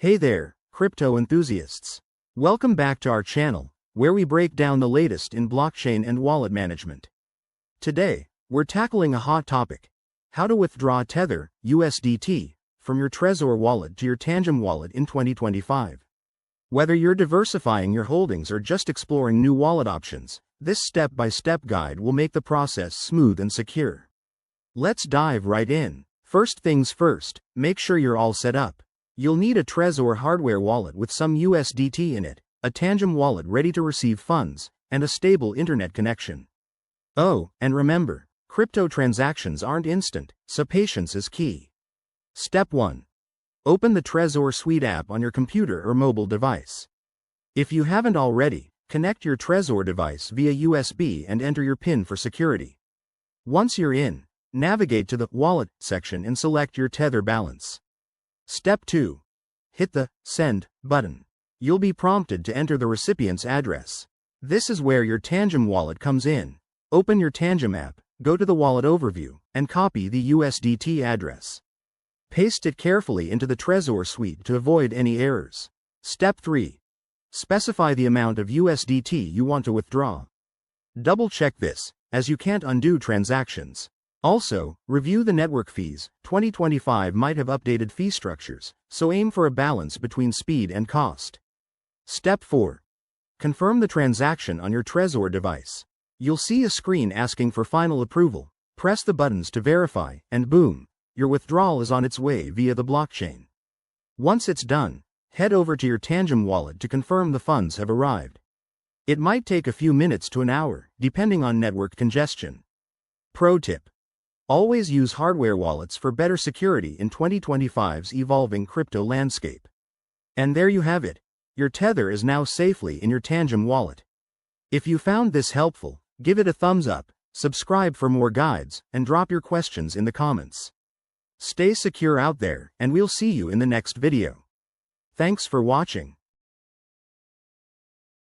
Hey there, crypto enthusiasts. Welcome back to our channel, where we break down the latest in blockchain and wallet management. Today, we're tackling a hot topic: how to withdraw Tether USDT from your Trezor wallet to your Tangem wallet in 2025. Whether you're diversifying your holdings or just exploring new wallet options, this step-by-step guide will make the process smooth and secure. Let's dive right in. First things first, make sure you're all set up. You'll need a Trezor hardware wallet with some USDT in it, a Tangem wallet ready to receive funds, and a stable internet connection. Oh, and remember, crypto transactions aren't instant, so patience is key. Step 1. Open the Trezor Suite app on your computer or mobile device. If you haven't already, connect your Trezor device via USB and enter your PIN for security. Once you're in, navigate to the Wallet section and select your Tether balance. Step 2. Hit the Send button. You'll be prompted to enter the recipient's address. This is where your Tangem wallet comes in. Open your Tangem app, go to the wallet overview, and copy the USDT address. Paste it carefully into the Trezor Suite to avoid any errors. Step 3. Specify the amount of USDT you want to withdraw. Double-check this, as you can't undo transactions. Also, review the network fees. 2025 might have updated fee structures, so aim for a balance between speed and cost. Step 4. Confirm the transaction on your Trezor device. You'll see a screen asking for final approval. Press the buttons to verify, and boom, your withdrawal is on its way via the blockchain. Once it's done, head over to your Tangem wallet to confirm the funds have arrived. It might take a few minutes to an hour, depending on network congestion. Pro tip: always use hardware wallets for better security in 2025's evolving crypto landscape. And there you have it. Your Tether is now safely in your Tangem wallet. If you found this helpful, give it a thumbs up, subscribe for more guides, and drop your questions in the comments. Stay secure out there, and we'll see you in the next video. Thanks for watching.